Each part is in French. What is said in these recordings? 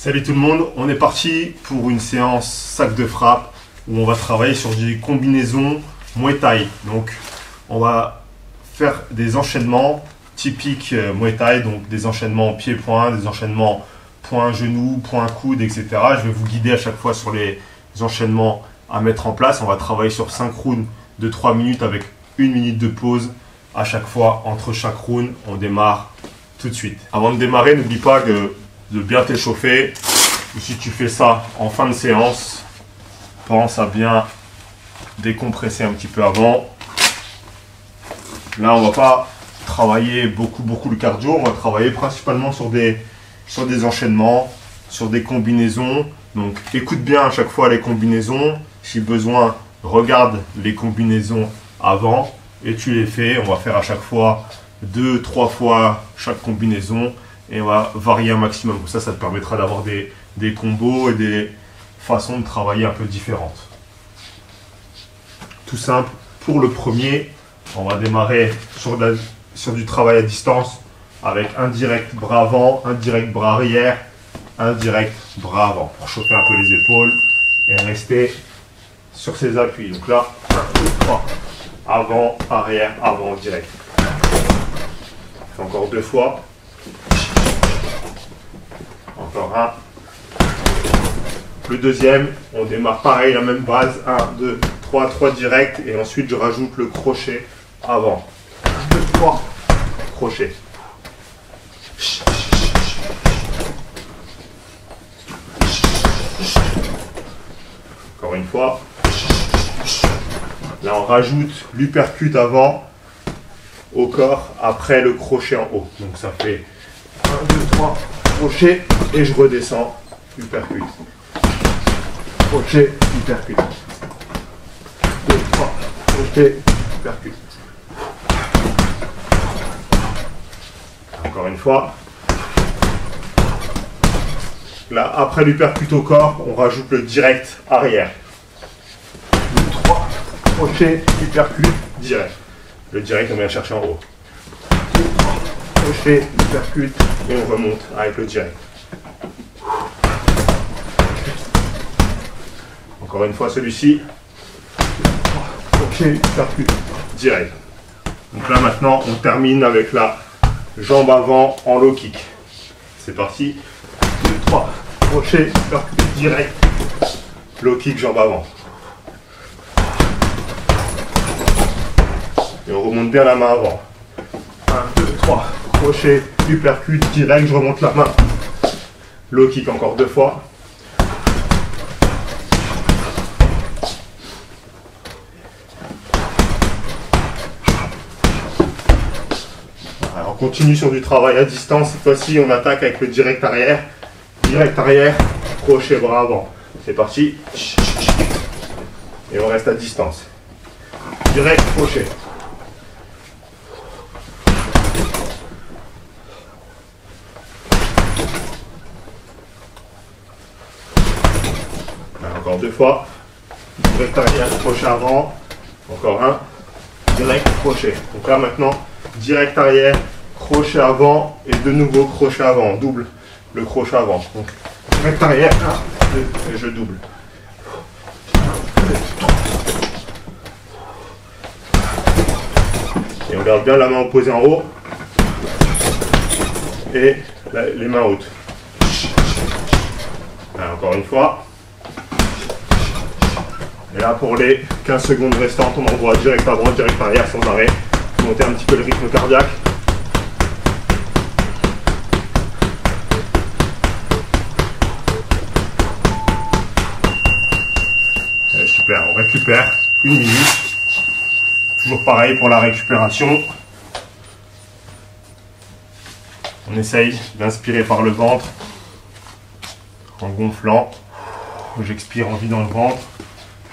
Salut tout le monde, on est parti pour une séance sac de frappe où on va travailler sur des combinaisons Muay Thai. Donc on va faire des enchaînements typiques Muay Thai, donc des enchaînements pied-point, des enchaînements point-genou, point-coude, etc. Je vais vous guider à chaque fois sur les enchaînements à mettre en place. On va travailler sur 5 rounds de 3 minutes avec 1 minute de pause à chaque fois entre chaque round. On démarre tout de suite. Avant de démarrer, n'oublie pas de bien t'échauffer. Si tu fais ça en fin de séance, pense à bien décompresser un petit peu avant. Là, on va pas travailler beaucoup le cardio. On va travailler principalement sur des enchaînements, sur des combinaisons. Donc, écoute bien à chaque fois les combinaisons. Si besoin, regarde les combinaisons avant et tu les fais. On va faire à chaque fois 2-3 fois chaque combinaison. Et on va varier un maximum. Ça te permettra d'avoir des combos et des façons de travailler un peu différentes. Tout simple. Pour le premier, on va démarrer sur du travail à distance avec un direct bras avant, un direct bras arrière, un direct bras avant. Pour chauffer un peu les épaules et rester sur ses appuis. Donc là, 1, 2, 3. Avant, arrière, avant, direct. Encore 2 fois. Encore un. Le deuxième, on démarre pareil, la même base. 1, 2, 3 directs. Et ensuite, je rajoute le crochet avant. 1, 2, 3. Crochet. Encore une fois. Là, on rajoute l'uppercut avant au corps après le crochet en haut. Donc, ça fait 1, 2, 3. Crochet et je redescends, uppercut. Crochet, uppercut. 2, 3, crochet, uppercut. Encore une fois. Là, après l'uppercut au corps, on rajoute le direct arrière. 2, 3, crochet, uppercut, direct. Le direct, on vient chercher en haut. 2, 3, crochet, uppercut. Et on remonte avec le direct. Encore une fois celui-ci. Crochet, uppercut, direct. Donc là maintenant on termine avec la jambe avant en low kick. C'est parti. 2, 3, crochet, uppercut, direct. Low kick, jambe avant. Et on remonte bien la main avant. 1, 2, 3. Crochet, uppercut, direct, je remonte la main. Low kick encore 2 fois. Alors, on continue sur du travail à distance. Cette fois-ci, on attaque avec le direct arrière. Direct arrière, crochet bras avant. C'est parti. Et on reste à distance. Direct, crochet. Encore 2 fois. Direct arrière, crochet avant. Encore un. Direct, crochet. Donc là maintenant, direct arrière, crochet avant et de nouveau crochet avant. Double le crochet avant. Donc direct arrière, 1, 2 et je double. 1, 2, 3. Et on garde bien la main opposée en haut. Et les mains hautes. Alors, encore une fois. Et là, pour les 15 secondes restantes, on envoie direct avant, direct arrière sans arrêt. Monter un petit peu le rythme cardiaque. Et super, on récupère 1 minute. Toujours pareil pour la récupération. On essaye d'inspirer par le ventre en gonflant. J'expire en vidant le ventre.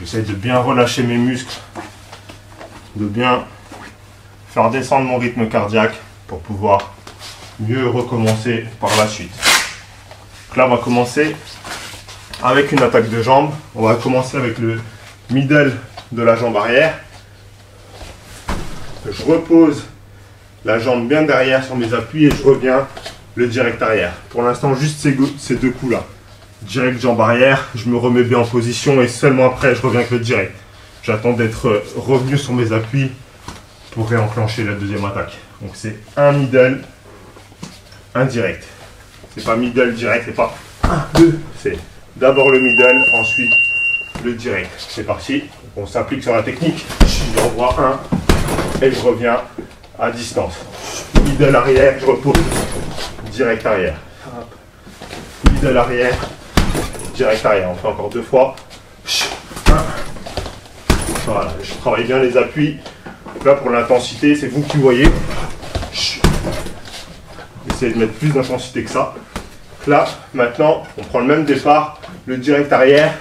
J'essaie de bien relâcher mes muscles, de bien faire descendre mon rythme cardiaque pour pouvoir mieux recommencer par la suite. Donc là, on va commencer avec une attaque de jambe. On va commencer avec le middle de la jambe arrière. Je repose la jambe bien derrière sur mes appuis et je reviens le direct arrière. Pour l'instant, juste ces 2 coups là. direct jambe arrière, je me remets bien en position et seulement après je reviens avec le direct. J'attends d'être revenu sur mes appuis pour réenclencher la deuxième attaque. Donc c'est un middle, un direct. C'est pas middle direct, c'est pas 1, 2, c'est d'abord le middle, ensuite le direct. C'est parti, on s'applique sur la technique. J'envoie un et je reviens à distance. Middle arrière, je repose, direct arrière. Middle arrière, direct arrière. On fait encore 2 fois. Voilà, je travaille bien les appuis. Donc là, pour l'intensité, c'est vous qui voyez. Essayez de mettre plus d'intensité que ça. Donc là, maintenant, on prend le même départ, le direct arrière.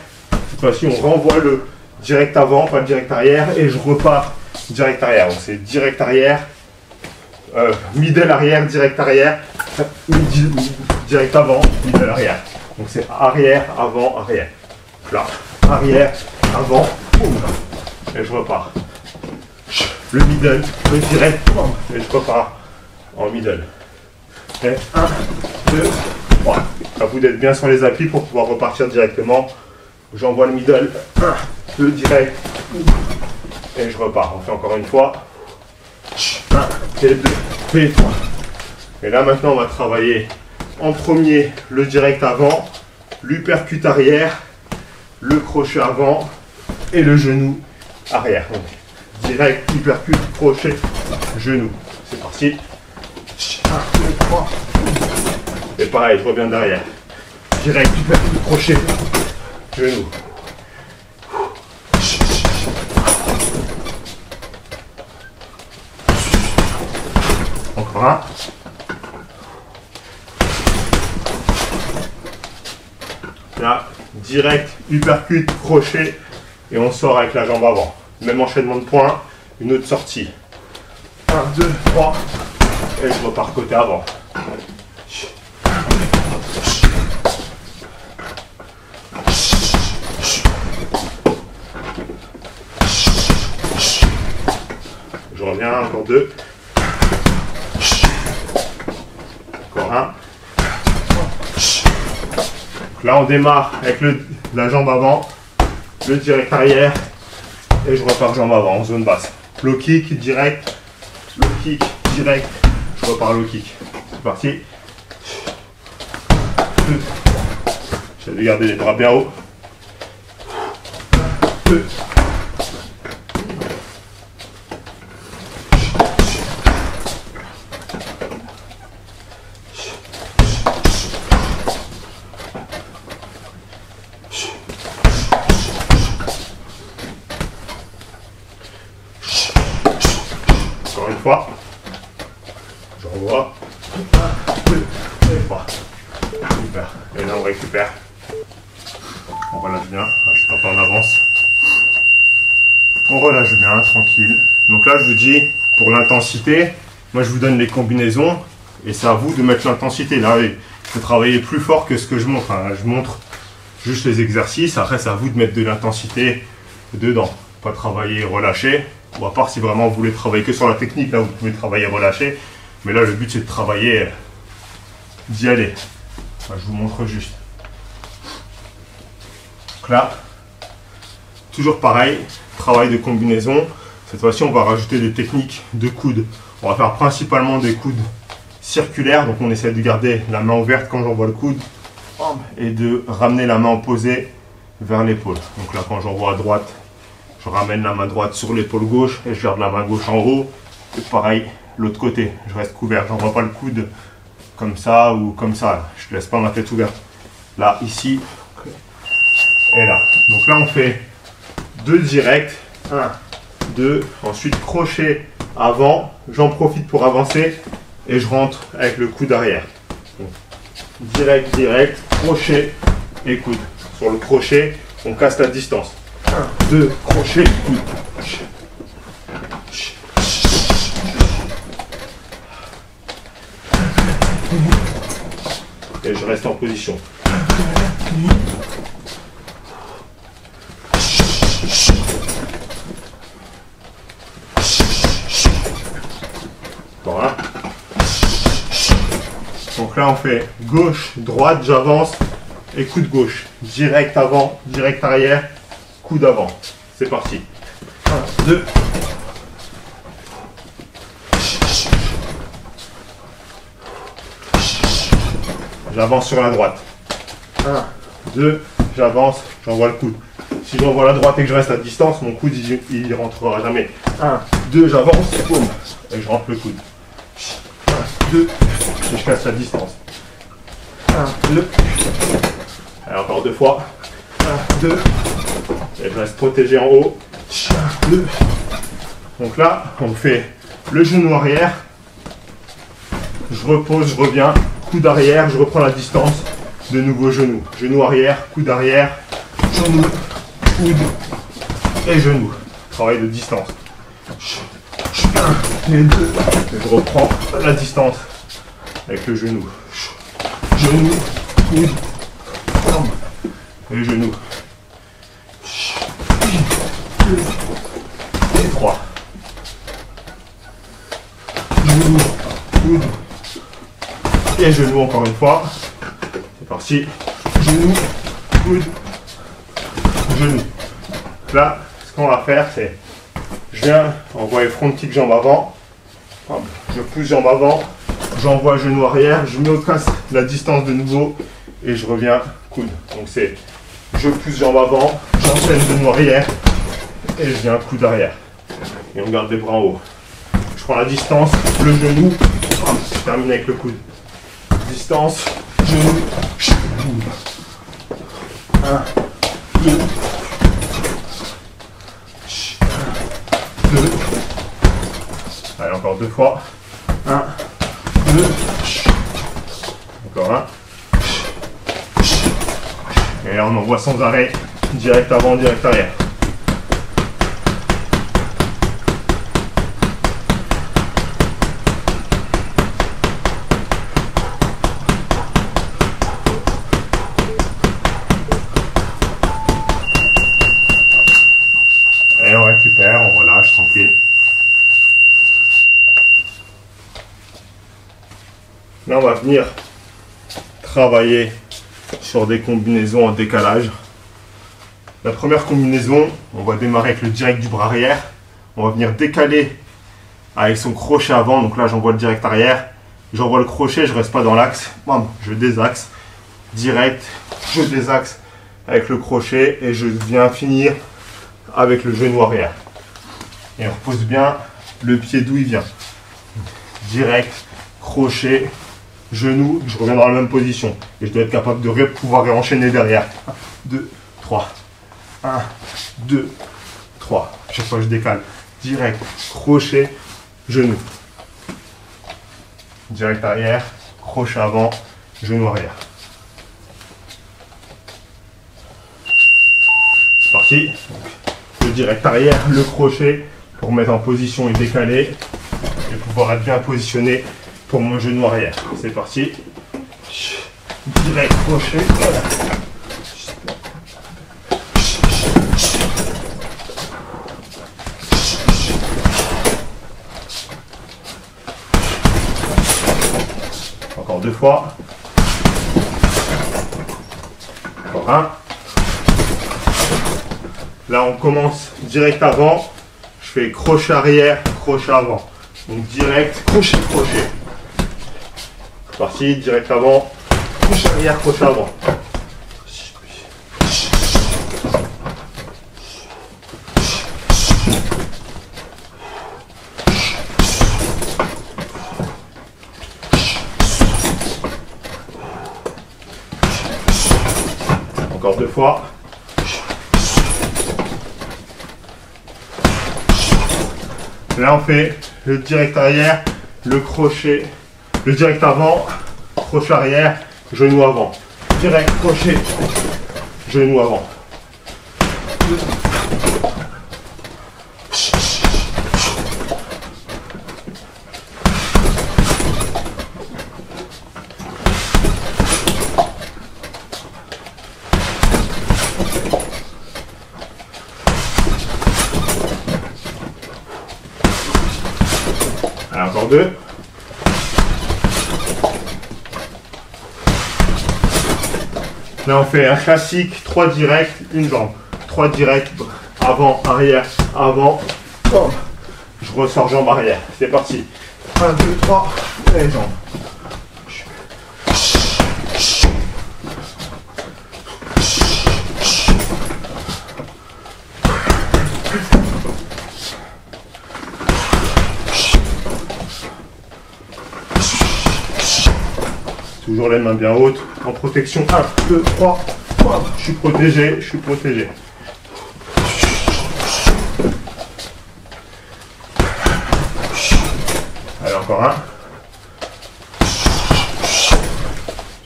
Cette fois-ci, on renvoie le direct avant, pas le direct arrière, et je repars direct arrière. Donc c'est direct arrière, middle arrière, direct arrière, direct avant, middle arrière. Donc c'est arrière, avant, arrière. Donc là, arrière, avant, boum, et je repars. Le middle, le direct, et je repars en middle. Et 1, 2, 3. À vous d'être bien sur les appuis pour pouvoir repartir directement. J'envoie le middle, 1, 2, direct, et je repars. On fait encore une fois. 1, et 2, et 3. Et là maintenant on va travailler en premier le direct avant, l'uppercut arrière, le crochet avant et le genou arrière. Donc, direct, uppercut, crochet, genou. C'est parti. 1, 2, 3. Et pareil, je reviens derrière. Direct, uppercut, crochet, genou. Encore un. Là, direct, uppercut, crochet, et on sort avec la jambe avant. Même enchaînement de points, une autre sortie. 1, 2, 3, et je repars côté avant. Je reviens, encore 2. Encore un. Donc là, on démarre avec la jambe avant, le direct arrière, et je repars jambe avant en zone basse. Low kick, direct, low kick, direct, je repars low kick. C'est parti. J'essaie de garder les bras bien hauts. 2. Encore une fois. Je renvoie. 1, 2, et 3. Super. Et là on récupère. On relâche bien. Je ne pas en avance. On relâche bien, tranquille. Donc là je vous dis, pour l'intensité, moi je vous donne les combinaisons. Et c'est à vous de mettre l'intensité. Là, il faut travailler plus fort que ce que je montre. Hein. Je montre juste les exercices. Après c'est à vous de mettre de l'intensité dedans. Pas travailler relâché. Ou à part si vraiment vous voulez travailler que sur la technique, là vous pouvez travailler relâché. Mais là le but c'est de travailler, d'y aller. Enfin, je vous montre juste. Donc là, toujours pareil, travail de combinaison. Cette fois-ci on va rajouter des techniques de coudes. On va faire principalement des coudes circulaires. Donc on essaie de garder la main ouverte quand j'envoie le coude. Et de ramener la main opposée vers l'épaule. Donc là quand j'envoie à droite, je ramène la main droite sur l'épaule gauche et je garde la main gauche en haut. Et pareil, l'autre côté, je reste couvert. Je n'envoie pas le coude comme ça ou comme ça. Je ne laisse pas ma tête ouverte. Là, ici et là. Donc là, on fait 2 directs. 1, 2. Ensuite, crochet avant. J'en profite pour avancer et je rentre avec le coude arrière. Donc, direct, direct, crochet et coude. Sur le crochet, on casse la distance. 1, 2, crochet, coude. Et je reste en position. Voilà. Donc là on fait gauche, droite, j'avance et coude gauche. Direct avant, direct arrière, coude avant. C'est parti. 1, 2. J'avance sur la droite. 1, 2, j'avance, j'envoie le coude. Si j'envoie la droite et que je reste à distance, mon coude il rentrera jamais. 1, 2, j'avance, boum, et je rentre le coude. 1, 2, et je casse la distance. 1, 2. Allez, encore 2 fois. 1, 2. Et je reste protégé en haut. 1, 2. Donc là, on fait le genou arrière. Je repose, je reviens. Coude arrière, je reprends la distance. De nouveau genou. Genou arrière, coude arrière. Genou, coude et genou. Travail de distance. 1 et 2. Et je reprends la distance avec le genou. Genou, coude, et genou. 2 et 3. Genou, coude et genou encore une fois. C'est parti. Genou, coude, genou. Là, ce qu'on va faire, c'est je viens envoyer front kick jambe avant. Je pousse jambe avant. J'envoie genou arrière. Je me casse la distance de nouveau. Et je reviens coude. Donc c'est je pousse jambe avant. J'enchaîne genou arrière. Et je viens coude arrière. Et on garde les bras en haut. Je prends la distance. Le genou. Je termine avec le coude. Distance. Genou. 1, 2. 2. Allez, encore 2 fois. 1, 2. Encore 1. Et là, on envoie sans arrêt. Direct avant, direct arrière. Et on récupère, on relâche tranquille. Là, on va venir travailler sur des combinaisons en décalage. La première combinaison, on va démarrer avec le direct du bras arrière. On va venir décaler avec son crochet avant. Donc là, j'envoie le direct arrière. J'envoie le crochet, je ne reste pas dans l'axe. Je désaxe. Direct, je désaxe avec le crochet et je viens finir avec le genou arrière. Et on repose bien le pied d'où il vient. Direct, crochet, genou, je reviens dans la même position. Et je dois être capable de pouvoir réenchaîner derrière. 1, 2, 3. 1, 2, 3. Chaque fois je décale. Direct, crochet, genou. Direct arrière, crochet avant, genou arrière. C'est parti. Le direct arrière, le crochet pour mettre en position et décaler et pouvoir être bien positionné pour mon genou arrière. C'est parti. Direct crochet. Voilà. Encore 2 fois. Encore 1. Là, on commence direct avant. Je fais crochet arrière, crochet avant. Donc direct, crochet, crochet. C'est parti, direct avant, crochet arrière, crochet avant. Encore 2 fois. Là, on fait le direct arrière, le crochet, le direct avant, crochet arrière, genou avant. Direct, crochet, genou avant. Allez, encore 2. Là, on fait un classique, 3 directs, une jambe. 3 directs, avant, arrière, avant. Oh. Je ressors jambe arrière. C'est parti. 1, 2, 3, et jambes. Toujours les mains bien hautes, en protection. 1, 2, 3, je suis protégé, je suis protégé. Allez, encore un.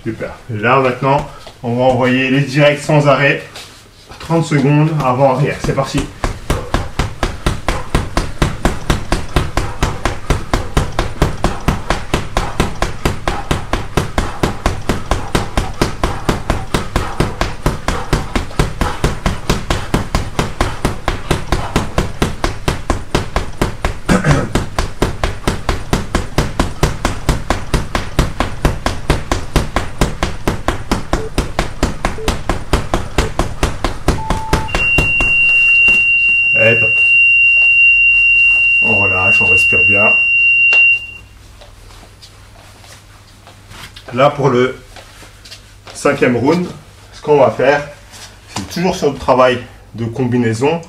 Super. Et là, maintenant, on va envoyer les directs sans arrêt. 30 secondes avant-arrière. C'est parti. Et top. On relâche, on respire bien. Là, pour le 5e round, ce qu'on va faire, c'est toujours sur le travail de combinaison.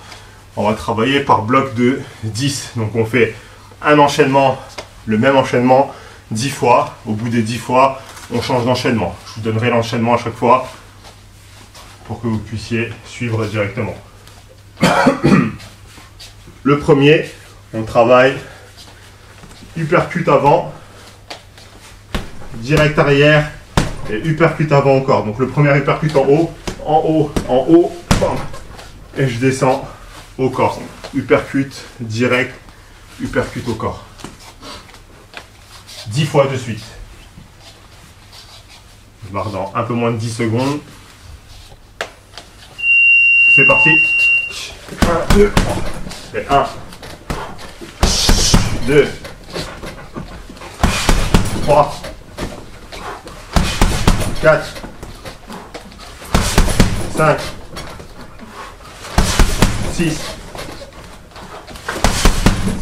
On va travailler par bloc de 10. Donc, on fait un enchaînement, le même enchaînement 10 fois. Au bout des 10 fois, on change d'enchaînement. Je vous donnerai l'enchaînement à chaque fois pour que vous puissiez suivre directement. Le premier, on travaille uppercut avant, direct arrière et uppercut avant encore. Donc le premier uppercut en haut, en haut, en haut, bam, et je descends au corps. Uppercut, direct, uppercut au corps. 10 fois de suite. Je barre dans un peu moins de 10 secondes. C'est parti. 1, 2, 3. Et 1, 2, 3, 4, 5, 6,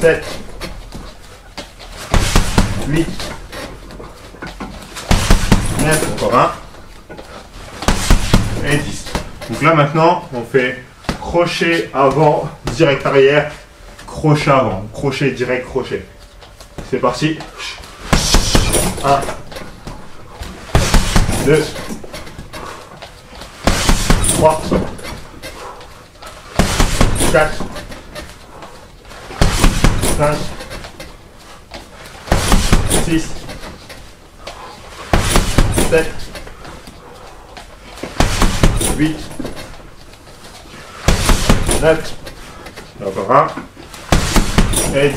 7, 8, 9, encore un, et 10. Donc là maintenant, on fait crochet avant, direct arrière, crochet avant, crochet, direct, crochet. C'est parti. 1, 2, 3, 4, 5, 6, 7, 8, 9, encore un, et 10.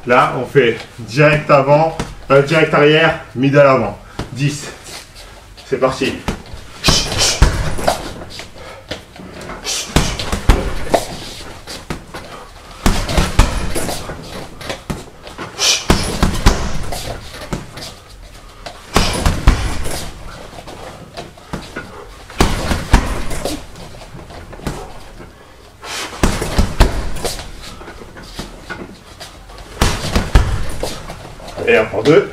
Là, on fait direct avant, direct arrière, middle avant. 10. C'est parti. Et encore 2.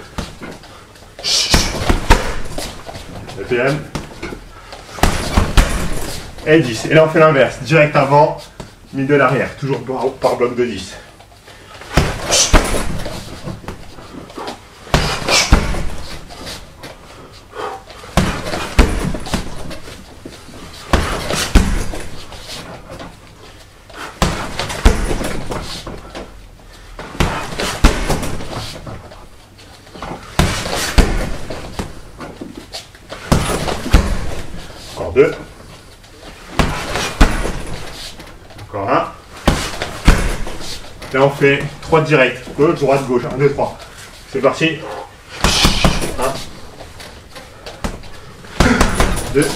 Deuxième. Et 10. Et là on fait l'inverse. Direct avant, middle arrière. Toujours par bloc de 10. Encore 2. Encore un. Là on fait 3 directs. Gauche, droite, gauche. 1, 2, 3. C'est parti. 1. 2.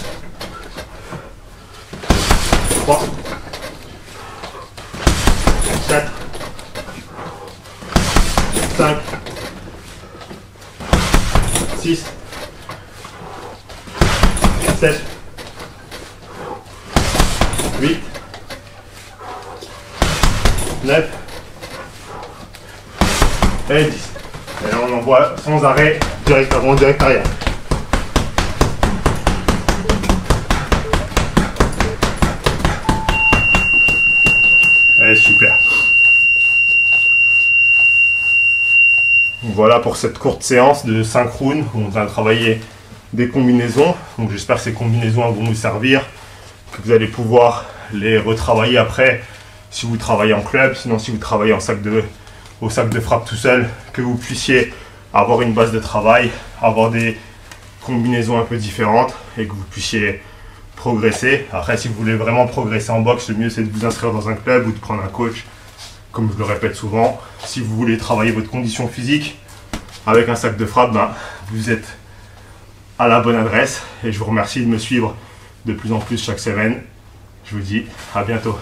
3. 4. 5. 6. 7. 8, 9 et 10. Et là on envoie sans arrêt, direct avant, direct arrière. Allez, super. Donc voilà pour cette courte séance de 5 rounds où on va travailler des combinaisons. Donc j'espère que ces combinaisons vont vous servir, que vous allez pouvoir les retravailler après si vous travaillez en club, sinon si vous travaillez au sac de frappe tout seul, que vous puissiez avoir une base de travail, avoir des combinaisons un peu différentes et que vous puissiez progresser. Après, si vous voulez vraiment progresser en boxe, le mieux c'est de vous inscrire dans un club ou de prendre un coach, comme je le répète souvent. Si vous voulez travailler votre condition physique avec un sac de frappe, vous êtes à la bonne adresse et je vous remercie de me suivre de plus en plus chaque semaine. Je vous dis à bientôt.